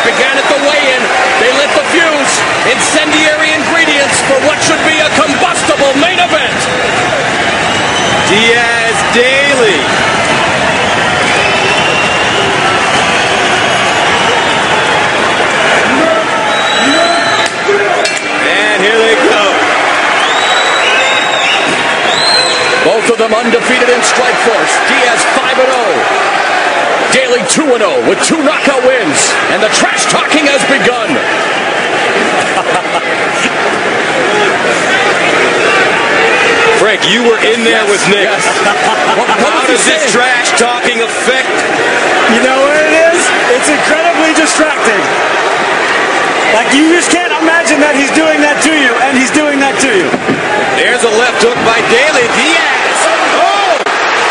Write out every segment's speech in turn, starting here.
It began at the weigh-in. They lit the fuse. Incendiary ingredients for what should be a combustible main event. Diaz, Daley. And here they go. Both of them undefeated in Strikeforce. Diaz 5-0. Daley 2-0 with 2 knockout wins. And the trash talking has begun. Frank, you were in there with Nick. Yes. How does this trash talking affect? You know what it is? It's incredibly distracting. Like, you just can't imagine that he's doing that to you, and he's doing that to you. There's a left hook by Daley. Diaz. Oh!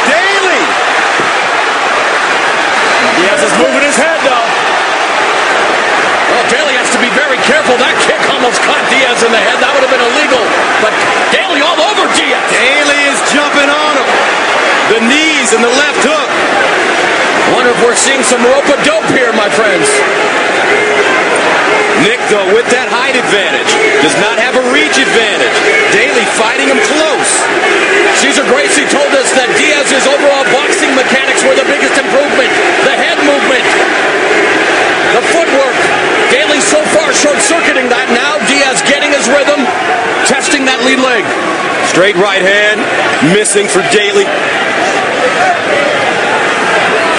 Daley! Diaz is moving his head, though. Well, Daley has to be very careful. That kick almost caught Diaz in the head. That would have been illegal. But Daley all over Diaz. Daley is jumping on him. The knees and the left hook. Wonder if we're seeing some rope-a-dope here, my friends. Nick, though, with that height advantage, does not have a reach advantage. Daley fighting him close. Cesar Gracie told us that Diaz's overall boxing mechanics were the biggest improvement. The head movement, the footwork. Daley so far short-circuiting that. Now Diaz getting his rhythm, testing that lead leg. Straight right hand, missing for Daley.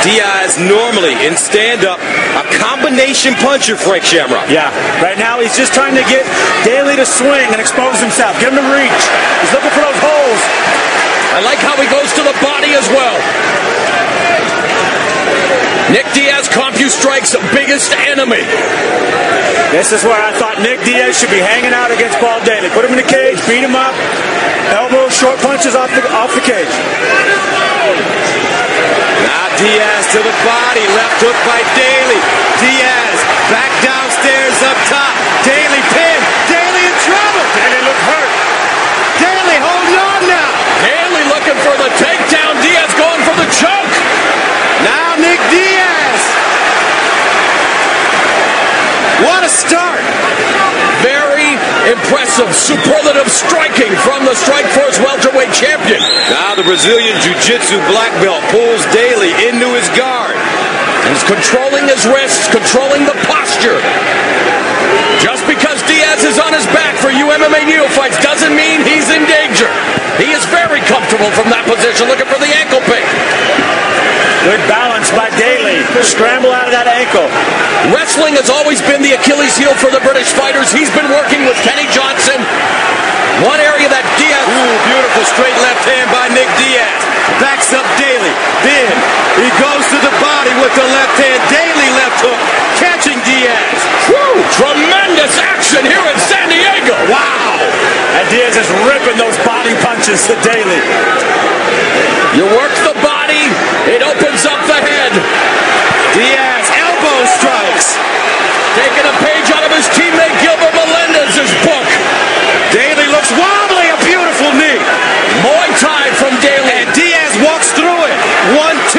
Diaz normally in stand-up a combination puncher, Frank Shamrock. Yeah, right now he's just trying to get Daley to swing and expose himself, get him to reach. He's looking for those holes. I like how he goes to the body as well. Nick Diaz, CompuStrike's biggest enemy. This is where I thought Nick Diaz should be hanging out against Paul Daley. Put him in the cage, beat him up, elbows, short punches off the cage. Now Diaz to the body, left hook by Daley. Diaz back downstairs up top. Daley pinned. Daley in trouble. Daley looked hurt. Daley holding on now. Daley looking for the takedown. Diaz going for the choke. Now Nick Diaz. What a start. Very impressive, superlative striking from the Strikeforce welterweight champion. Now the Brazilian Jiu-Jitsu black belt pulls Daley into his guard. He's controlling his wrists, controlling the posture. Just because Diaz is on his back for MMA neophytes doesn't mean he's in danger. He is very comfortable from that position, looking for the ankle pick. Good balance by Daley. Scramble out of that ankle. Wrestling has always been the Achilles heel for the British fighters. He's been working with Kenny Johnson. One area that Diaz... Ooh, beautiful straight left hand by Nick Diaz. Backs up Daley. Then he goes to the body with the left hand. Daley left hook. Catching Diaz. Whew, tremendous action here in San Diego. Wow. And Diaz is ripping those body punches to Daley. You work the body, it opens up the head. Diaz, elbow strikes. Taking a page out of his teammate Gilbert Melendez's book. Daley looks wobbly, a beautiful knee. Muay Thai from Daley. And Diaz walks through it. 1-2.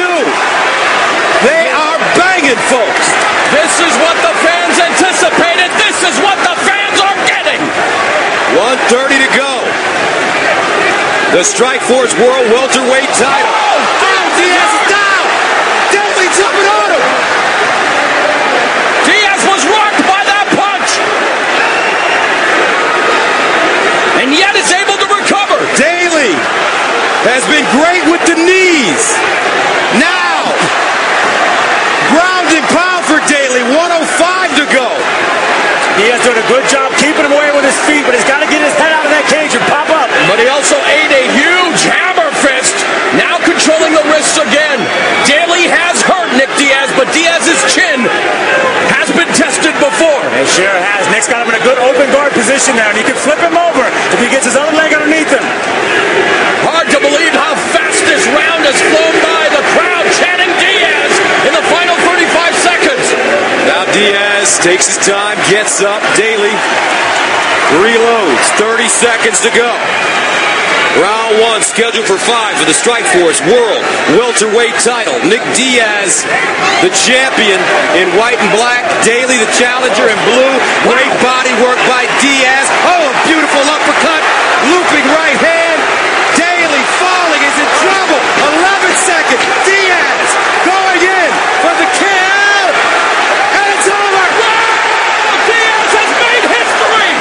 They are banging, folks. This is what the fans anticipated. This is what the fans are getting. 1:30 to go. The Strikeforce World Welterweight title. Oh, Diaz is down. Daley jumping on him. Diaz was rocked by that punch. And yet is able to recover. Daley has been great with the knees. Now, ground and pound for Daley. 1:05 to go. Diaz doing a good job keeping him away with his feet, but he's got to get his head out of that cage and pop up. But he also ate a huge hammer fist. Now controlling the wrists again. Daley has hurt Nick Diaz, but Diaz's chin has been tested before. It sure has. Nick's got him in a good open guard position now, and he can flip him over if he gets his other leg underneath him. Hard to believe how fast this round has flown by. The crowd chanting Diaz in the final 35 seconds. Now Diaz takes his time, gets up. Daley reloads. 30 seconds to go. Round one scheduled for 5 for the Strikeforce World Welterweight title. Nick Diaz, the champion in white and black. Daley, the challenger in blue. Great body work by Diaz. Oh, a beautiful uppercut. Looping right hand. Daley falling. Is in trouble. 11 seconds. Diaz going in for the kill. And it's over. Wow! Diaz has made history!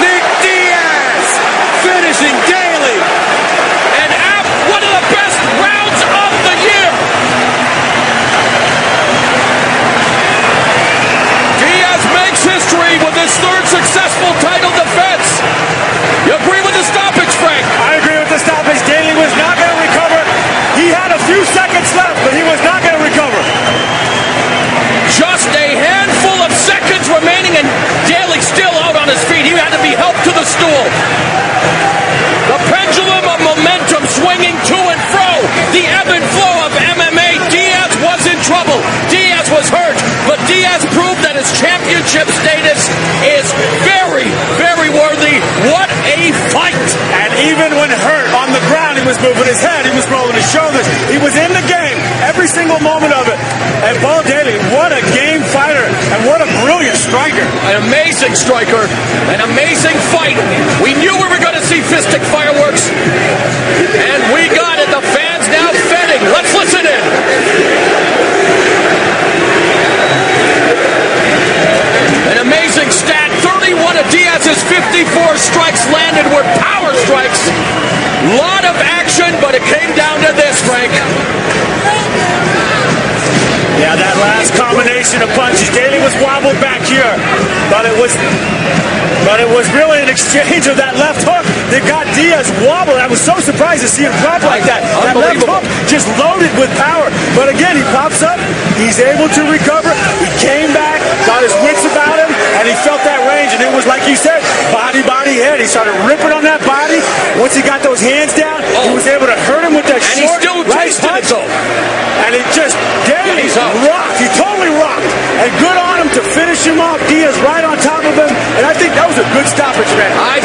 Nick Diaz finishing Daley. And one of the best rounds of the year. Diaz makes history with his third successful title defense. You agree with the stoppage, Frank? I agree with the stoppage. Daley was not going to recover. He had a few seconds left, but he was not going to recover. Just a handful of seconds remaining, and Daley still out on his feet. He had to be helped to the stool. The pendulum of momentum swinging to and fro. The ebb and flow of MMA. Diaz was in trouble. Diaz was hurt, but Diaz proved that his championship status is very, very worthy. What a fight! And even when hurt on the ground, he was moving his head, he was rolling his shoulders. He was in the game every single moment of it. And Paul Daley, what a game fighter, and what a brilliant striker. An amazing striker, an amazing fight. We knew we were going to see fistic fireworks, and we got it. The fans now fetting. Let's listen in. An amazing stat. 31 of Diaz's 54 strikes landed were power strikes. Lot of action, but it came down to this, Frank. Yeah, that last combination of punches. Daley was wobbled back here, but it was really an exchange of that left hook that got Diaz wobbled. I was so surprised to see him drop like that. That left hook just loaded with power. But again, he pops up. He's able to recover. He came back, got his wits about him, and he felt that range. And it was like you said, body, head. He started ripping on that body. Once he got those hands down, he was able to hurt him with that and short he still right tasted punch. it, though. And it just, Daley Yeah, rocked. He totally rocked. And good on him to finish him off. Diaz right on top of him. And I think that was a good stoppage, man. I